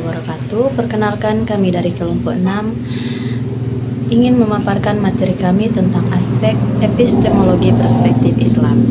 wabarakatuh. Perkenalkan, kami dari kelompok 6 ingin memaparkan materi kami tentang aspek epistemologi perspektif Islam.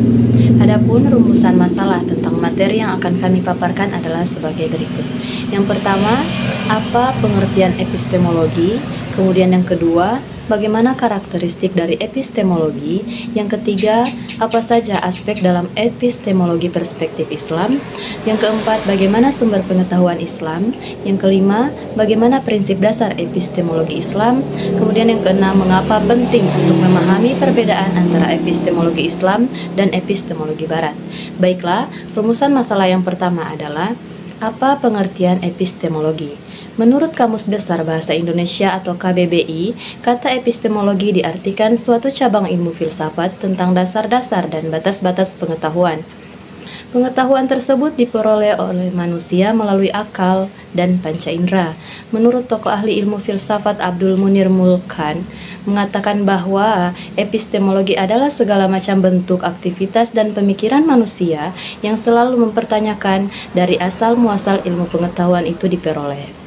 Adapun rumusan masalah tentang materi yang akan kami paparkan adalah sebagai berikut. Yang pertama, apa pengertian epistemologi? Kemudian yang kedua, bagaimana karakteristik dari epistemologi? Yang ketiga, apa saja aspek dalam epistemologi perspektif Islam? Yang keempat, bagaimana sumber pengetahuan Islam? Yang kelima, bagaimana prinsip dasar epistemologi Islam? Kemudian yang keenam, mengapa penting untuk memahami perbedaan antara epistemologi Islam dan epistemologi Barat? Baiklah, rumusan masalah yang pertama adalah apa pengertian epistemologi? Menurut Kamus Besar Bahasa Indonesia atau KBBI, kata epistemologi diartikan suatu cabang ilmu filsafat tentang dasar-dasar dan batas-batas pengetahuan. Pengetahuan tersebut diperoleh oleh manusia melalui akal dan panca indera. Menurut tokoh ahli ilmu filsafat Abdul Munir Mulkan, mengatakan bahwa epistemologi adalah segala macam bentuk aktivitas dan pemikiran manusia yang selalu mempertanyakan dari asal muasal ilmu pengetahuan itu diperoleh.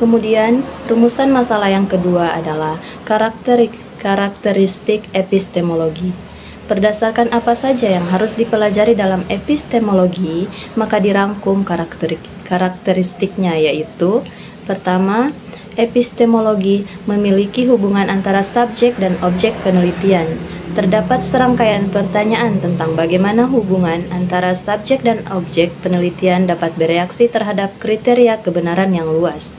Kemudian, rumusan masalah yang kedua adalah karakteristik epistemologi. Berdasarkan apa saja yang harus dipelajari dalam epistemologi, maka dirangkum karakteristiknya, yaitu pertama, epistemologi memiliki hubungan antara subjek dan objek penelitian. Terdapat serangkaian pertanyaan tentang bagaimana hubungan antara subjek dan objek penelitian dapat bereaksi terhadap kriteria kebenaran yang luas.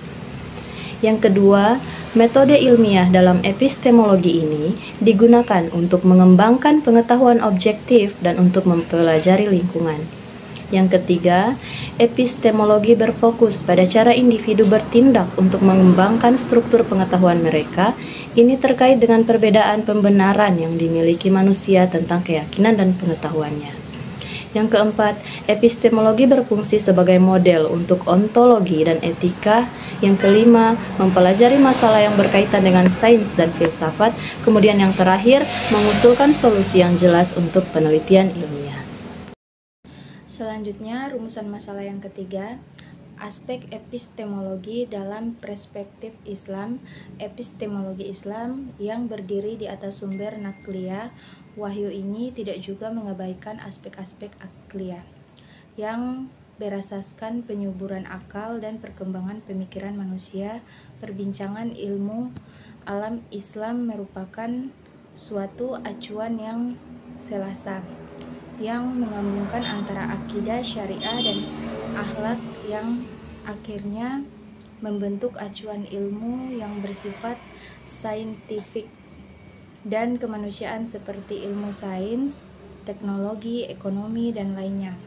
Yang kedua, metode ilmiah dalam epistemologi ini digunakan untuk mengembangkan pengetahuan objektif dan untuk mempelajari lingkungan. Yang ketiga, epistemologi berfokus pada cara individu bertindak untuk mengembangkan struktur pengetahuan mereka. Ini terkait dengan perbedaan pembenaran yang dimiliki manusia tentang keyakinan dan pengetahuannya. Yang keempat, epistemologi berfungsi sebagai model untuk ontologi dan etika. Yang kelima, mempelajari masalah yang berkaitan dengan sains dan filsafat. Kemudian yang terakhir, mengusulkan solusi yang jelas untuk penelitian ilmiah. Selanjutnya, rumusan masalah yang ketiga, aspek epistemologi dalam perspektif Islam. Epistemologi Islam yang berdiri di atas sumber nakliyah wahyu ini tidak juga mengabaikan aspek-aspek akliyah yang berasaskan penyuburan akal dan perkembangan pemikiran manusia. Perbincangan ilmu alam Islam merupakan suatu acuan yang selasa yang menggabungkan antara akidah, syariah, dan akhlak yang akhirnya membentuk acuan ilmu yang bersifat saintifik dan kemanusiaan seperti ilmu sains, teknologi, ekonomi, dan lainnya.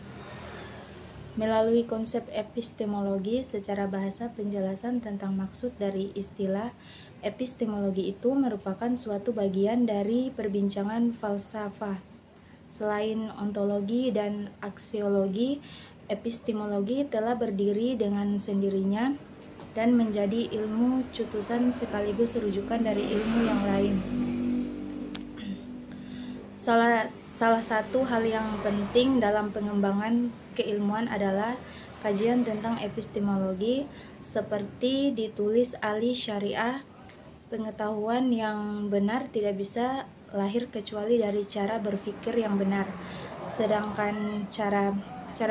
Melalui konsep epistemologi, secara bahasa penjelasan tentang maksud dari istilah epistemologi itu merupakan suatu bagian dari perbincangan falsafah. Selain ontologi dan aksiologi, epistemologi telah berdiri dengan sendirinya dan menjadi ilmu cutusan sekaligus rujukan dari ilmu yang lain. Salah satu hal yang penting dalam pengembangan keilmuan adalah kajian tentang epistemologi, seperti ditulis ahli syariah. Pengetahuan yang benar tidak bisa lahir kecuali dari cara berpikir yang benar. Sedangkan cara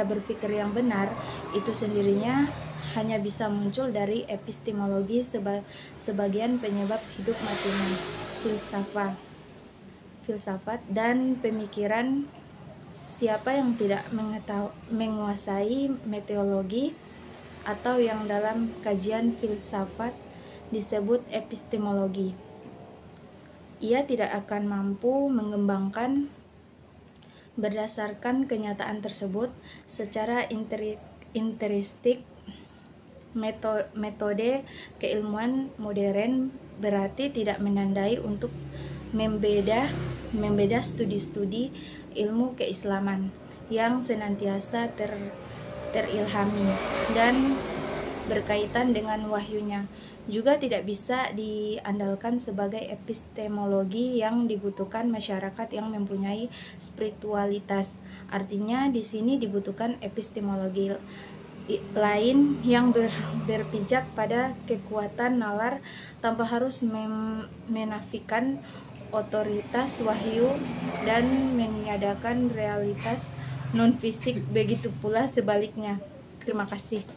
berpikir yang benar itu sendirinya hanya bisa muncul dari epistemologi sebagian penyebab hidup matinya filsafat dan pemikiran. Siapa yang tidak menguasai meteologi atau yang dalam kajian filsafat disebut epistemologi, ia tidak akan mampu mengembangkan berdasarkan kenyataan tersebut secara intrinsik. Metode keilmuan modern berarti tidak menandai untuk membeda studi-studi ilmu keislaman yang senantiasa terilhami dan berkaitan dengan wahyunya. Juga tidak bisa diandalkan sebagai epistemologi yang dibutuhkan masyarakat yang mempunyai spiritualitas. Artinya di sini dibutuhkan epistemologi lain yang berpijak pada kekuatan nalar tanpa harus menafikan otoritas wahyu dan meniadakan realitas non-fisik, begitu pula sebaliknya. Terima kasih.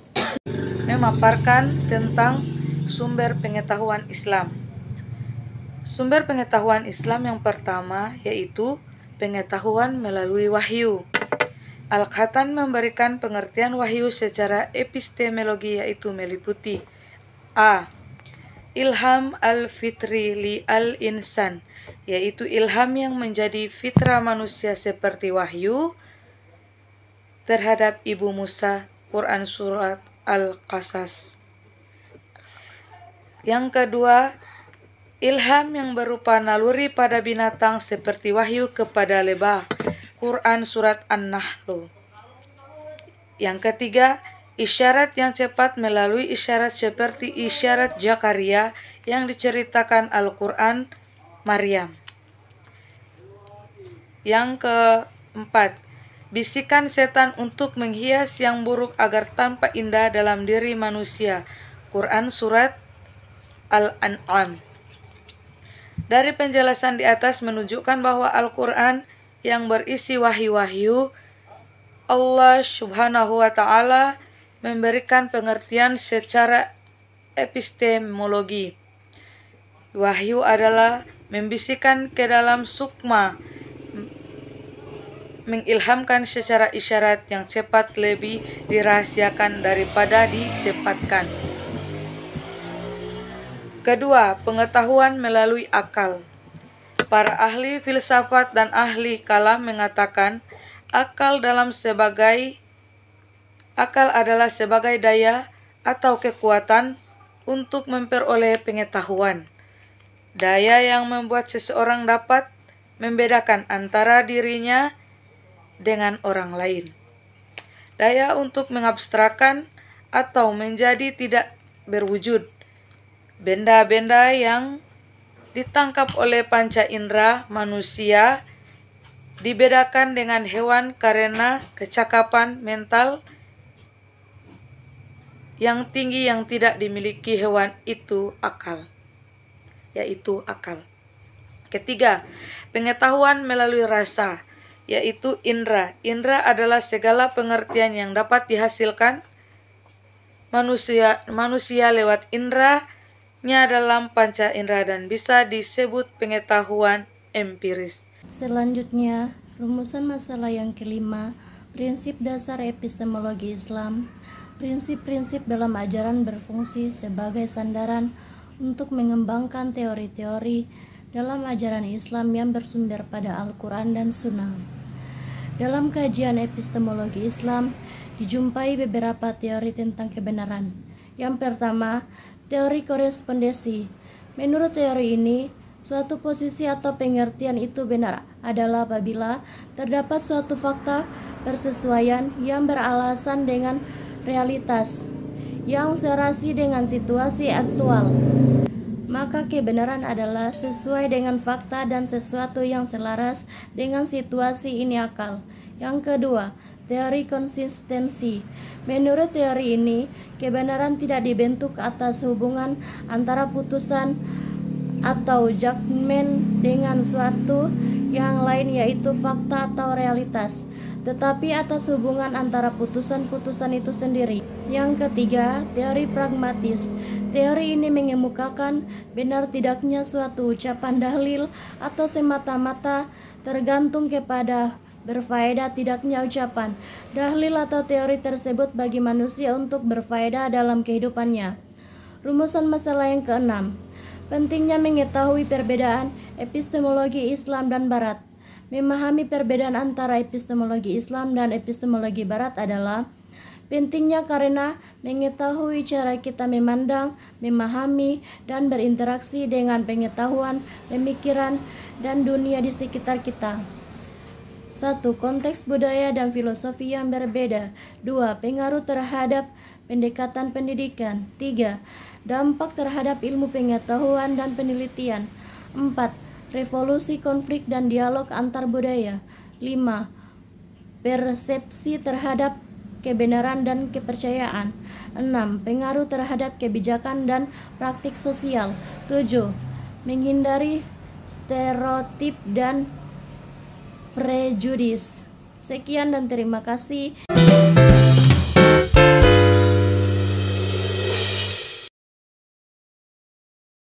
Memaparkan tentang sumber pengetahuan Islam. Sumber pengetahuan Islam yang pertama yaitu pengetahuan melalui wahyu. Al-Khatan memberikan pengertian wahyu secara epistemologi, yaitu meliputi A. Ilham al-fitri li al-insan, yaitu ilham yang menjadi fitrah manusia seperti wahyu terhadap Ibu Musa, Quran Surat Al-Qasas. Yang kedua, ilham yang berupa naluri pada binatang seperti wahyu kepada lebah, Quran Surat An-Nahl. Yang ketiga, isyarat yang cepat melalui isyarat seperti isyarat Zakaria yang diceritakan Al-Quran Maryam. Yang keempat, bisikan setan untuk menghias yang buruk agar tampak indah dalam diri manusia, Quran Surat Al-An'am. Dari penjelasan di atas menunjukkan bahwa Al-Quran yang berisi wahyu-wahyu, Allah Subhanahu wa Ta'ala memberikan pengertian secara epistemologi. Wahyu adalah membisikkan ke dalam sukma, mengilhamkan secara isyarat yang cepat, lebih dirahasiakan daripada ditepatkan. Kedua, pengetahuan melalui akal. Para ahli filsafat dan ahli kalam mengatakan akal adalah sebagai daya atau kekuatan untuk memperoleh pengetahuan. Daya yang membuat seseorang dapat membedakan antara dirinya dengan orang lain. Daya untuk mengabstrakkan atau menjadi tidak berwujud benda-benda yang ditangkap oleh panca indera manusia, dibedakan dengan hewan karena kecakapan mental yang tinggi yang tidak dimiliki hewan itu yaitu akal. Ketiga, pengetahuan melalui rasa, yaitu indera. Indera adalah segala pengertian yang dapat dihasilkan manusia lewat inderanya dalam panca indera dan bisa disebut pengetahuan empiris. Selanjutnya, rumusan masalah yang kelima, prinsip dasar epistemologi Islam. Prinsip-prinsip dalam ajaran berfungsi sebagai sandaran untuk mengembangkan teori-teori dalam ajaran Islam yang bersumber pada Al-Quran dan Sunnah. Dalam kajian epistemologi Islam, dijumpai beberapa teori tentang kebenaran. Yang pertama, teori korespondensi. Menurut teori ini, suatu posisi atau pengertian itu benar adalah apabila terdapat suatu fakta persesuaian yang beralasan dengan realitas yang serasi dengan situasi aktual. Maka kebenaran adalah sesuai dengan fakta dan sesuatu yang selaras dengan situasi ini akal. Yang kedua, teori konsistensi. Menurut teori ini, kebenaran tidak dibentuk atas hubungan antara putusan atau judgment dengan suatu yang lain, yaitu fakta atau realitas, tetapi atas hubungan antara putusan-putusan itu sendiri. Yang ketiga, teori pragmatis. Teori ini mengemukakan benar tidaknya suatu ucapan dalil atau semata-mata tergantung kepada berfaedah tidaknya ucapan, dalil atau teori tersebut bagi manusia untuk berfaedah dalam kehidupannya. Rumusan masalah yang keenam, pentingnya mengetahui perbedaan epistemologi Islam dan Barat. Memahami perbedaan antara epistemologi Islam dan epistemologi Barat adalah pentingnya karena mengetahui cara kita memandang, memahami, dan berinteraksi dengan pengetahuan, pemikiran, dan dunia di sekitar kita. 1. Konteks budaya dan filosofi yang berbeda. 2. Pengaruh terhadap pendekatan pendidikan. 3. Dampak terhadap ilmu pengetahuan dan penelitian. 4. Revolusi konflik dan dialog antar budaya. 5. Persepsi terhadap kebenaran dan kepercayaan. 6. Pengaruh terhadap kebijakan dan praktik sosial. 7. Menghindari stereotip dan prejudis. Sekian dan terima kasih.